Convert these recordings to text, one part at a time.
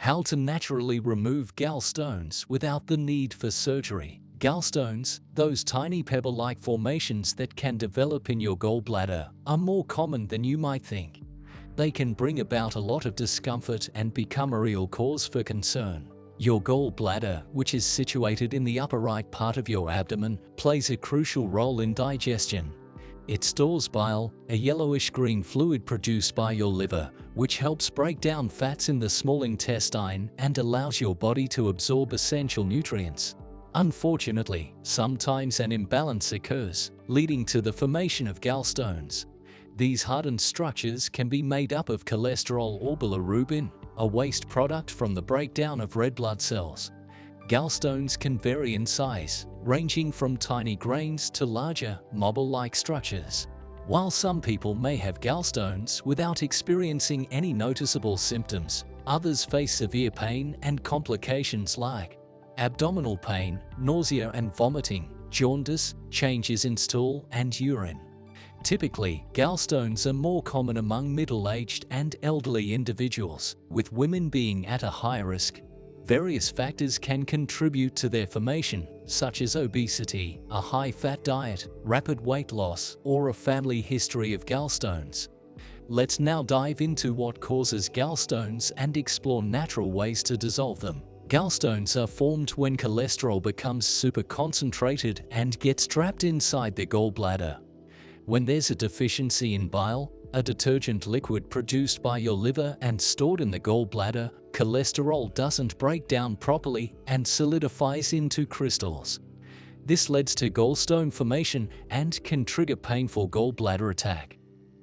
How to naturally remove gallstones without the need for surgery. Gallstones, those tiny pebble-like formations that can develop in your gallbladder, are more common than you might think. They can bring about a lot of discomfort and become a real cause for concern. Your gallbladder, which is situated in the upper right part of your abdomen, plays a crucial role in digestion. It stores bile, a yellowish-green fluid produced by your liver, which helps break down fats in the small intestine and allows your body to absorb essential nutrients. Unfortunately, sometimes an imbalance occurs, leading to the formation of gallstones. These hardened structures can be made up of cholesterol or bilirubin, a waste product from the breakdown of red blood cells. Gallstones can vary in size, ranging from tiny grains to larger, marble-like structures. While some people may have gallstones without experiencing any noticeable symptoms, others face severe pain and complications like abdominal pain, nausea and vomiting, jaundice, changes in stool and urine. Typically, gallstones are more common among middle-aged and elderly individuals, with women being at a higher risk. Various factors can contribute to their formation, such as obesity, a high-fat diet, rapid weight loss, or a family history of gallstones. Let's now dive into what causes gallstones and explore natural ways to dissolve them. Gallstones are formed when cholesterol becomes super concentrated and gets trapped inside the gallbladder. When there's a deficiency in bile, a detergent liquid produced by your liver and stored in the gallbladder, cholesterol doesn't break down properly and solidifies into crystals. This leads to gallstone formation and can trigger painful gallbladder attack.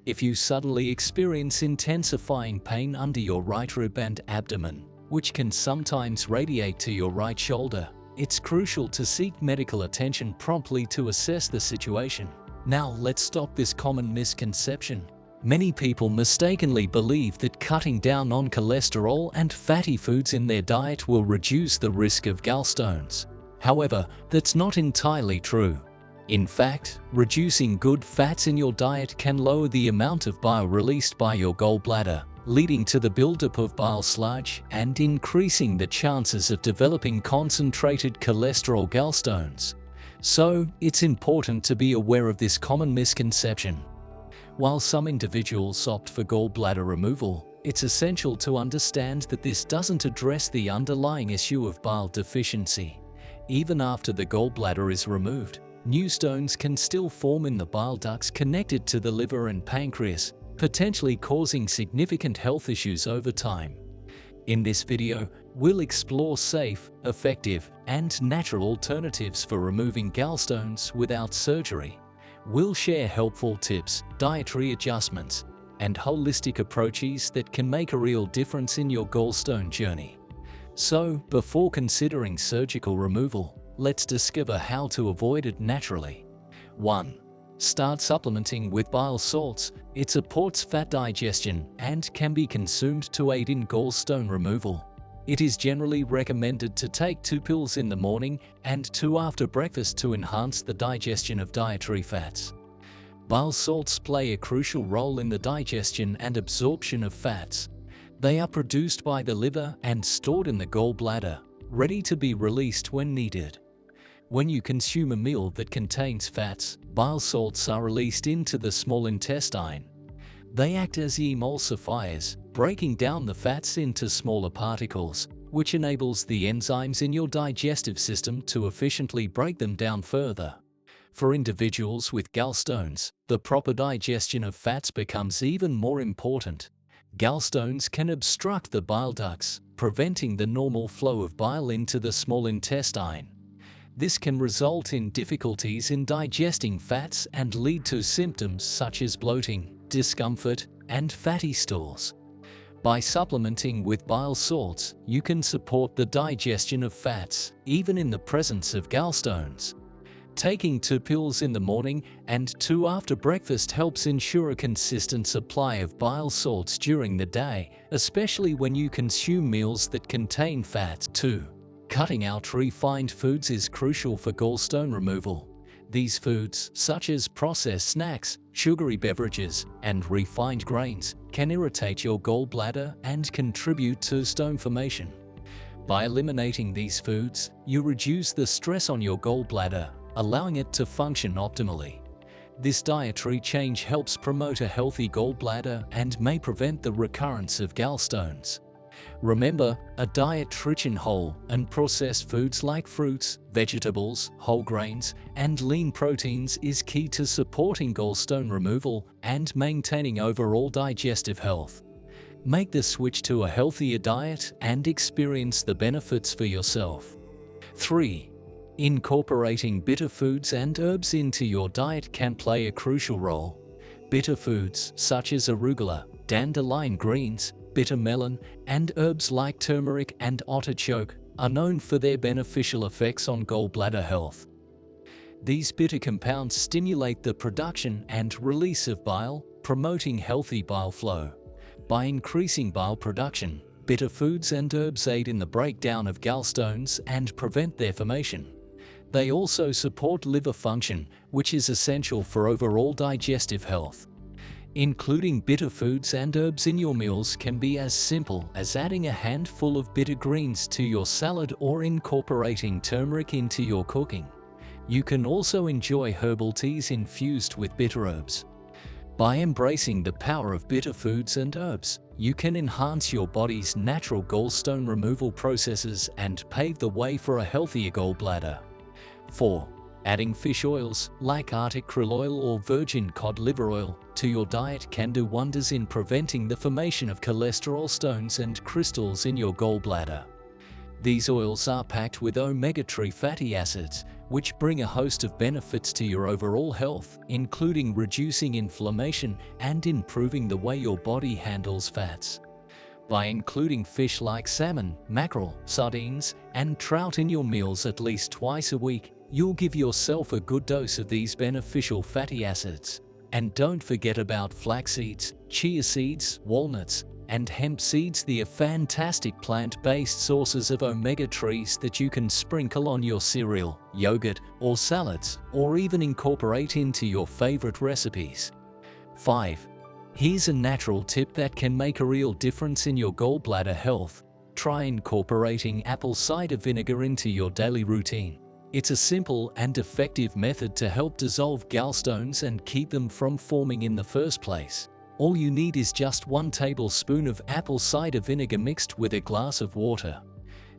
If you suddenly experience intensifying pain under your right rib and abdomen, which can sometimes radiate to your right shoulder, it's crucial to seek medical attention promptly to assess the situation. Now let's stop this common misconception. Many people mistakenly believe that cutting down on cholesterol and fatty foods in their diet will reduce the risk of gallstones. However, that's not entirely true. In fact, reducing good fats in your diet can lower the amount of bile released by your gallbladder, leading to the buildup of bile sludge and increasing the chances of developing concentrated cholesterol gallstones. So, it's important to be aware of this common misconception. While some individuals opt for gallbladder removal, it's essential to understand that this doesn't address the underlying issue of bile deficiency. Even after the gallbladder is removed, new stones can still form in the bile ducts connected to the liver and pancreas, potentially causing significant health issues over time. In this video, we'll explore safe, effective, and natural alternatives for removing gallstones without surgery. We'll share helpful tips, dietary adjustments, and holistic approaches that can make a real difference in your gallstone journey. So, before considering surgical removal, let's discover how to avoid it naturally. 1. Start supplementing with bile salts. It supports fat digestion and can be consumed to aid in gallstone removal. It is generally recommended to take 2 pills in the morning and 2 after breakfast to enhance the digestion of dietary fats. Bile salts play a crucial role in the digestion and absorption of fats. They are produced by the liver and stored in the gallbladder, ready to be released when needed. When you consume a meal that contains fats, bile salts are released into the small intestine. They act as emulsifiers, breaking down the fats into smaller particles, which enables the enzymes in your digestive system to efficiently break them down further. For individuals with gallstones, the proper digestion of fats becomes even more important. Gallstones can obstruct the bile ducts, preventing the normal flow of bile into the small intestine. This can result in difficulties in digesting fats and lead to symptoms such as bloating, discomfort, and fatty stools. By supplementing with bile salts, you can support the digestion of fats, even in the presence of gallstones. Taking 2 pills in the morning and 2 after breakfast helps ensure a consistent supply of bile salts during the day, especially when you consume meals that contain fats. 2. Cutting out refined foods is crucial for gallstone removal. These foods, such as processed snacks, sugary beverages, and refined grains can irritate your gallbladder and contribute to stone formation. By eliminating these foods, you reduce the stress on your gallbladder, allowing it to function optimally. This dietary change helps promote a healthy gallbladder and may prevent the recurrence of gallstones. Remember, a diet rich in whole and processed foods like fruits, vegetables, whole grains, and lean proteins is key to supporting gallstone removal and maintaining overall digestive health. Make the switch to a healthier diet and experience the benefits for yourself. 3. Incorporating bitter foods and herbs into your diet can play a crucial role. Bitter foods such as arugula, dandelion greens, bitter melon, and herbs like turmeric and artichoke are known for their beneficial effects on gallbladder health. These bitter compounds stimulate the production and release of bile, promoting healthy bile flow. By increasing bile production, bitter foods and herbs aid in the breakdown of gallstones and prevent their formation. They also support liver function, which is essential for overall digestive health. Including bitter foods and herbs in your meals can be as simple as adding a handful of bitter greens to your salad or incorporating turmeric into your cooking. You can also enjoy herbal teas infused with bitter herbs. By embracing the power of bitter foods and herbs, you can enhance your body's natural gallstone removal processes and pave the way for a healthier gallbladder. 4. Adding fish oils like Arctic krill oil or virgin cod liver oil to your diet can do wonders in preventing the formation of cholesterol stones and crystals in your gallbladder. These oils are packed with omega-3 fatty acids, which bring a host of benefits to your overall health, including reducing inflammation and improving the way your body handles fats. By including fish like salmon, mackerel, sardines, and trout in your meals at least twice a week, you'll give yourself a good dose of these beneficial fatty acids. And don't forget about flax seeds, chia seeds, walnuts, and hemp seeds. They are fantastic plant-based sources of omega-3s that you can sprinkle on your cereal, yogurt, or salads, or even incorporate into your favorite recipes. 5. Here's a natural tip that can make a real difference in your gallbladder health. Try incorporating apple cider vinegar into your daily routine. It's a simple and effective method to help dissolve gallstones and keep them from forming in the first place. All you need is just 1 tablespoon of apple cider vinegar mixed with a glass of water.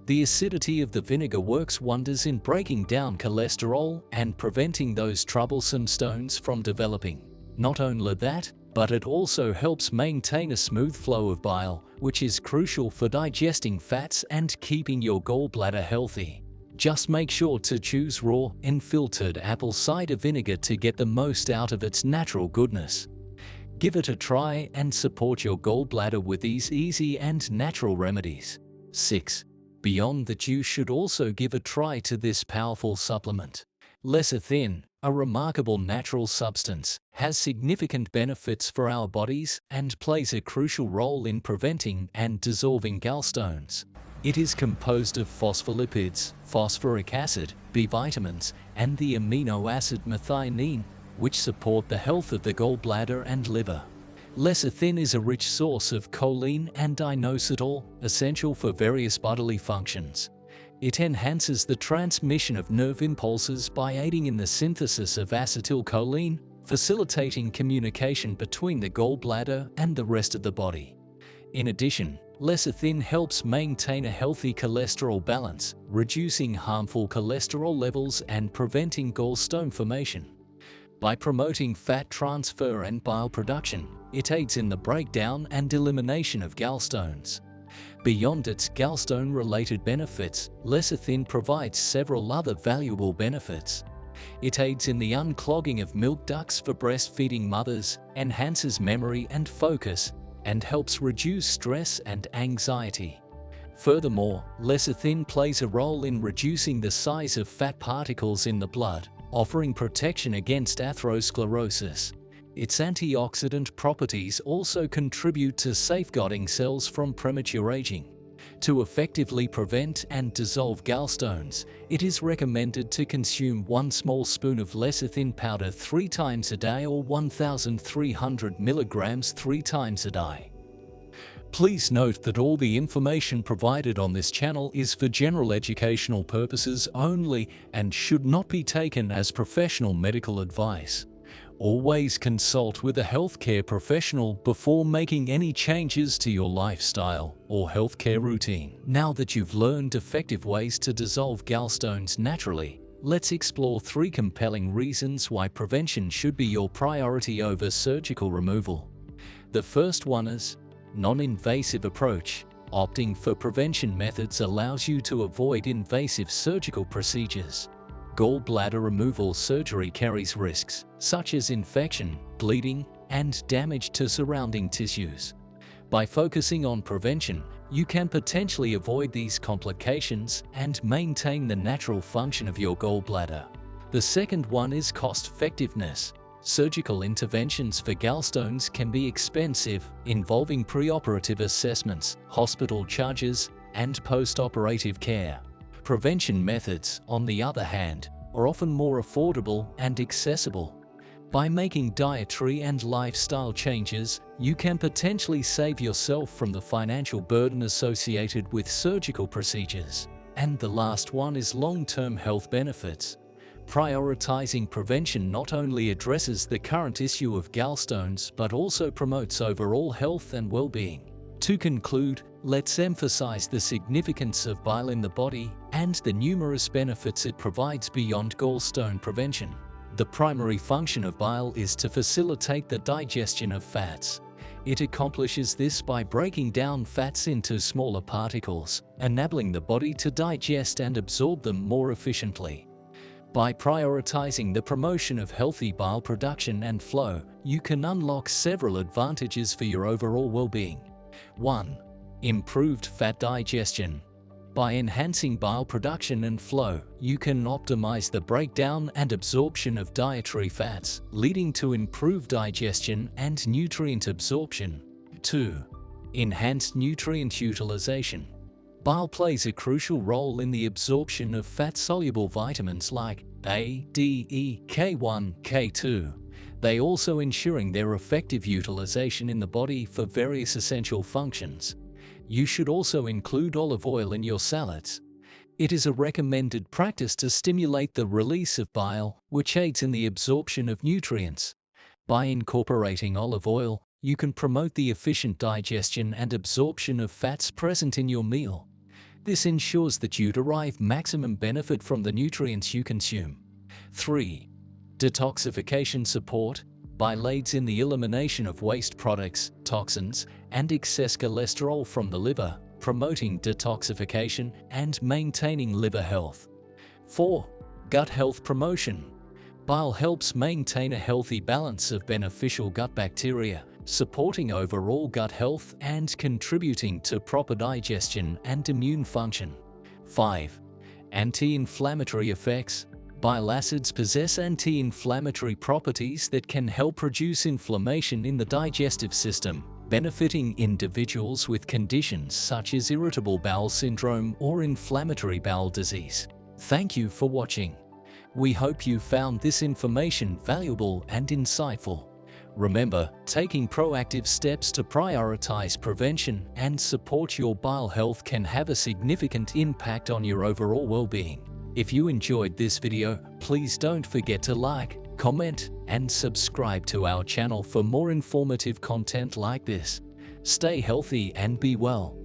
The acidity of the vinegar works wonders in breaking down cholesterol and preventing those troublesome stones from developing. Not only that, but it also helps maintain a smooth flow of bile, which is crucial for digesting fats and keeping your gallbladder healthy. Just make sure to choose raw, unfiltered apple cider vinegar to get the most out of its natural goodness. Give it a try and support your gallbladder with these easy and natural remedies. 6. Beyond that, you should also give a try to this powerful supplement. Lécithine, a remarkable natural substance, has significant benefits for our bodies and plays a crucial role in preventing and dissolving gallstones. It is composed of phospholipids, phosphoric acid, B vitamins, and the amino acid methionine, which support the health of the gallbladder and liver. Lécithine is a rich source of choline and inositol, essential for various bodily functions. It enhances the transmission of nerve impulses by aiding in the synthesis of acetylcholine, facilitating communication between the gallbladder and the rest of the body. In addition, Lécithine helps maintain a healthy cholesterol balance, reducing harmful cholesterol levels and preventing gallstone formation. By promoting fat transfer and bile production, it aids in the breakdown and elimination of gallstones. Beyond its gallstone-related benefits, Lécithine provides several other valuable benefits. It aids in the unclogging of milk ducts for breastfeeding mothers, enhances memory and focus, and helps reduce stress and anxiety. Furthermore, Lécithine plays a role in reducing the size of fat particles in the blood, offering protection against atherosclerosis. Its antioxidant properties also contribute to safeguarding cells from premature aging. To effectively prevent and dissolve gallstones, it is recommended to consume 1 small spoon of lécithine powder 3 times a day or 1,300 milligrams 3 times a day. Please note that all the information provided on this channel is for general educational purposes only and should not be taken as professional medical advice. Always consult with a healthcare professional before making any changes to your lifestyle or healthcare routine. Now that you've learned effective ways to dissolve gallstones naturally, let's explore 3 compelling reasons why prevention should be your priority over surgical removal. The first one is non-invasive approach. Opting for prevention methods allows you to avoid invasive surgical procedures. Gallbladder removal surgery carries risks, such as infection, bleeding, and damage to surrounding tissues. By focusing on prevention, you can potentially avoid these complications and maintain the natural function of your gallbladder. The second one is cost-effectiveness. Surgical interventions for gallstones can be expensive, involving preoperative assessments, hospital charges, and post-operative care. Prevention methods, on the other hand, are often more affordable and accessible. By making dietary and lifestyle changes, you can potentially save yourself from the financial burden associated with surgical procedures. And the last one is long-term health benefits. Prioritizing prevention not only addresses the current issue of gallstones but also promotes overall health and well-being. To conclude, let's emphasize the significance of bile in the body and the numerous benefits it provides beyond gallstone prevention. The primary function of bile is to facilitate the digestion of fats. It accomplishes this by breaking down fats into smaller particles, enabling the body to digest and absorb them more efficiently. By prioritizing the promotion of healthy bile production and flow, you can unlock several advantages for your overall well-being. 1. Improved fat digestion. By enhancing bile production and flow, you can optimize the breakdown and absorption of dietary fats, leading to improved digestion and nutrient absorption. 2. Enhanced nutrient utilization. Bile plays a crucial role in the absorption of fat-soluble vitamins like A, D, E, K1, K2. They also ensuring their effective utilization in the body for various essential functions. You should also include olive oil in your salads. It is a recommended practice to stimulate the release of bile, which aids in the absorption of nutrients. By incorporating olive oil, you can promote the efficient digestion and absorption of fats present in your meal. This ensures that you derive maximum benefit from the nutrients you consume. 3. Detoxification support. Bile aids in the elimination of waste products, toxins, and excess cholesterol from the liver, promoting detoxification and maintaining liver health. 4. Gut health promotion. Bile helps maintain a healthy balance of beneficial gut bacteria, supporting overall gut health and contributing to proper digestion and immune function. 5. Anti-inflammatory effects. Bile acids possess anti-inflammatory properties that can help reduce inflammation in the digestive system, benefiting individuals with conditions such as irritable bowel syndrome or inflammatory bowel disease. Thank you for watching. We hope you found this information valuable and insightful. Remember, taking proactive steps to prioritize prevention and support your bile health can have a significant impact on your overall well-being. If you enjoyed this video, please don't forget to like, comment, and subscribe to our channel for more informative content like this. Stay healthy and be well.